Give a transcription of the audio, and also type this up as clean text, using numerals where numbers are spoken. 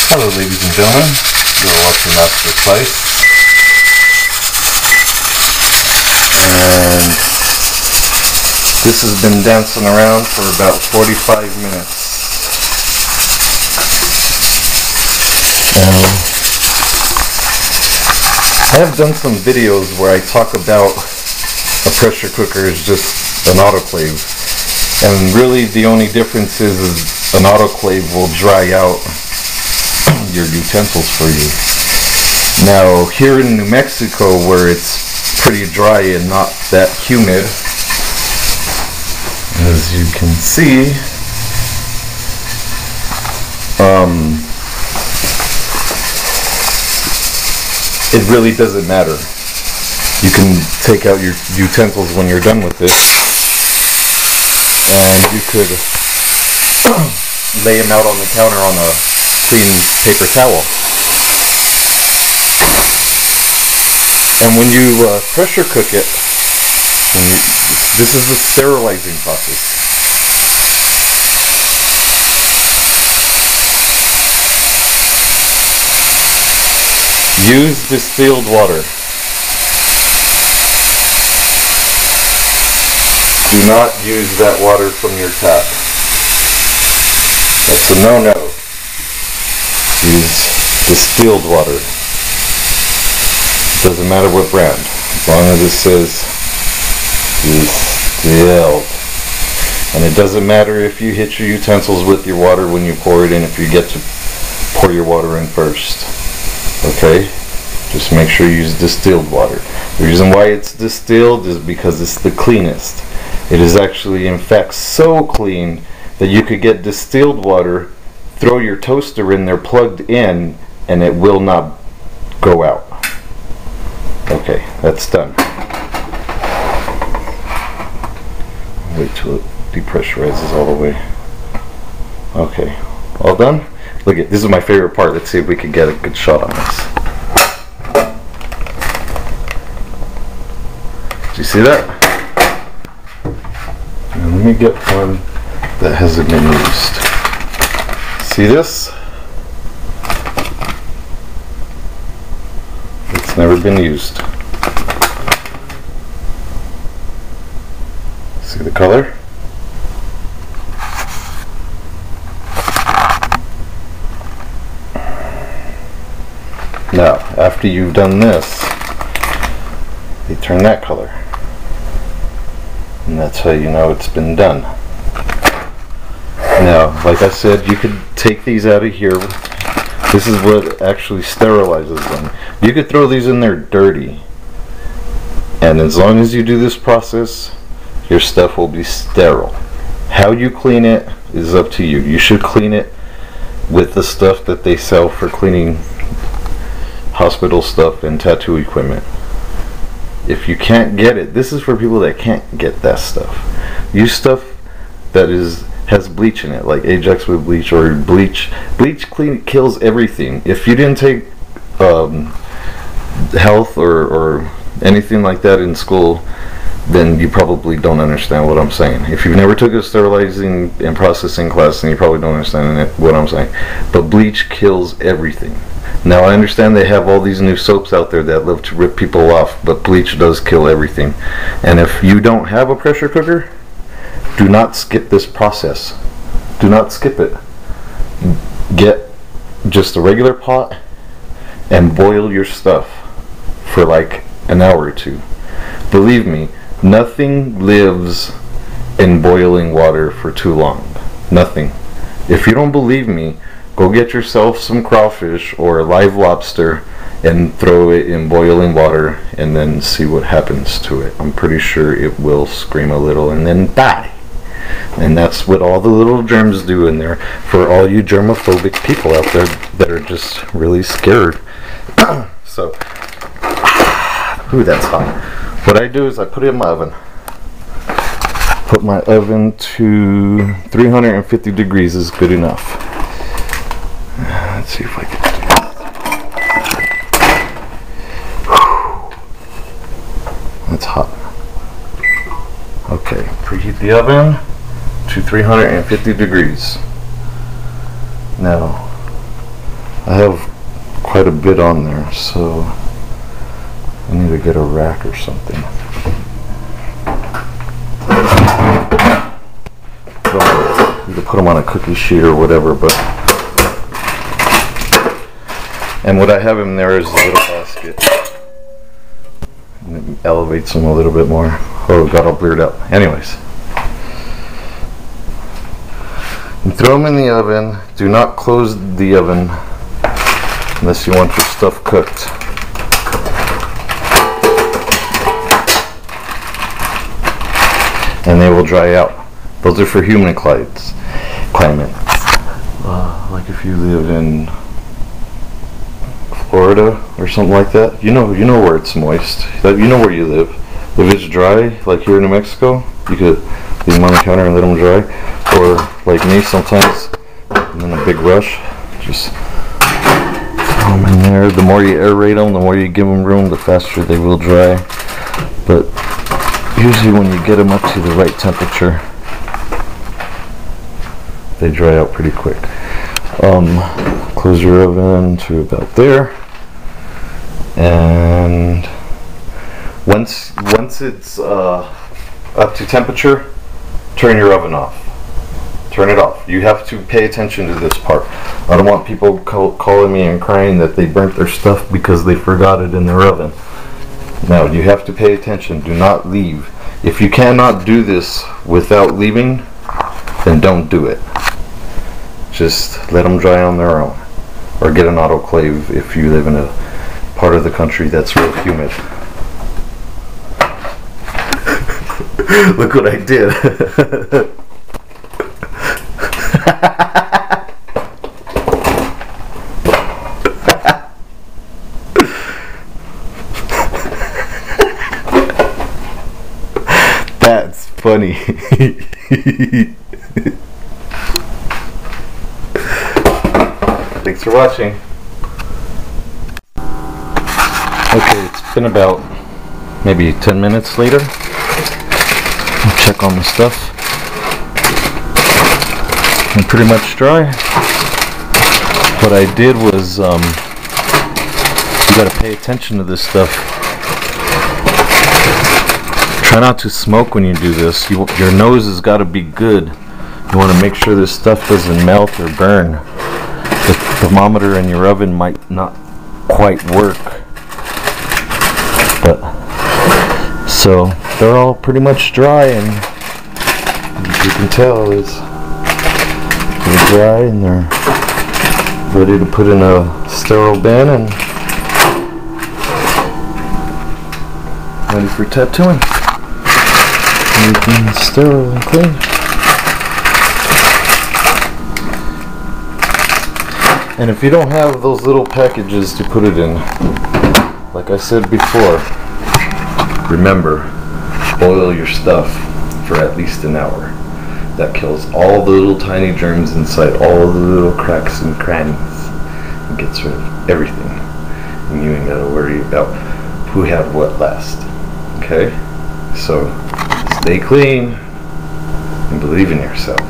Hello ladies and gentlemen, you're watching Master Slice, and this has been dancing around for about 45 minutes. I have done some videos where I talk about a pressure cooker is just an autoclave, and really the only difference is an autoclave will dry out your utensils for you. Now here in New Mexico, where it's pretty dry and not that humid, as you can see, it really doesn't matter. You can take out your utensils when you're done with this, and you could lay them out on the counter on a clean paper towel. And when you pressure cook it, this is the sterilizing process. Use distilled water. Do not use that water from your tap. That's a no-no. Use distilled water. Doesn't matter what brand, as long as it says distilled. And it doesn't matter if you hit your utensils with your water when you pour it in, if you get to pour your water in first. Okay? Just make sure you use distilled water. The reason why it's distilled is because it's the cleanest. It is actually, in fact, so clean that you could get distilled water, throw your toaster in there plugged in, and it will not go out. Okay, that's done. Wait till it depressurizes all the way. Okay, all done? Look at this is my favorite part. Let's see if we can get a good shot on this. Do you see that? Now let me get one that hasn't been used. See this? It's never been used. See the color? Now, after you've done this, they turn that color. And that's how you know it's been done. Now, like I said, you could take these out of here. This is what actually sterilizes them. You could throw these in there dirty, and as long as you do this process, your stuff will be sterile. How you clean it is up to you. You should clean it with the stuff that they sell for cleaning hospital stuff and tattoo equipment. If you can't get it, this is for people that can't get that stuff. Use stuff that has bleach in it, like Ajax with bleach, or bleach. Bleach kills everything. If you didn't take health or anything like that in school, then you probably don't understand what I'm saying. If you've never took a sterilizing and processing class, then you probably don't understand what I'm saying. But bleach kills everything. Now I understand they have all these new soaps out there that love to rip people off, but bleach does kill everything. And if you don't have a pressure cooker, do not skip this process. Do not skip it. Get just a regular pot and boil your stuff for like an hour or two. Believe me, nothing lives in boiling water for too long. Nothing. If you don't believe me, go get yourself some crawfish or a live lobster and throw it in boiling water and then see what happens to it. I'm pretty sure it will scream a little and then die. And that's what all the little germs do in there, for all you germophobic people out there that are just really scared. So, ooh, that's hot. What I do is I put it in my oven. Put my oven to 350 degrees is good enough. Let's see if I can do it. That's hot. Okay, preheat the oven to 350 degrees. Now, I have quite a bit on there, so I need to get a rack or something. You could put them on a cookie sheet or whatever, but. And what I have in there is a little basket. And it elevates them a little bit more. Oh, it got all blurred out. Anyways. You throw them in the oven. Do not close the oven unless you want your stuff cooked. And they will dry out. Those are for humid climates. Like if you live in Florida or something like that, you know where it's moist. You know where you live. If it's dry, like here in New Mexico, you could leave them on the counter and let them dry. Or like me, sometimes I'm in a big rush, just throw them in there. The more you aerate them, the more you give them room, the faster they will dry. But usually when you get them up to the right temperature, they dry out pretty quick. Close your oven to about there, and once it's up to temperature, turn your oven off. Turn it off. You have to pay attention to this part. I don't want people calling me and crying that they burnt their stuff because they forgot it in their oven. No, you have to pay attention. Do not leave. If you cannot do this without leaving, then don't do it. Just let them dry on their own. Or get an autoclave if you live in a part of the country that's real humid. Look what I did. That's funny. Thanks for watching. Okay, it's been about maybe 10 minutes later. I'll check on the stuff. I'm pretty much dry. What I did was, you gotta pay attention to this stuff. Try not to smoke when you do this. Your nose has got to be good. You want to make sure this stuff doesn't melt or burn. The thermometer in your oven might not quite work. But so they're all pretty much dry, and as you can tell, they're dry and they're ready to put in a sterile bin and ready for tattooing. Everything's sterile and clean. And if you don't have those little packages to put it in, like I said before, remember, boil your stuff for at least an hour. That kills all the little tiny germs inside, all the little cracks and crannies, and gets rid of everything. And you ain't gotta worry about who had what last. Okay? So, stay clean and believe in yourself.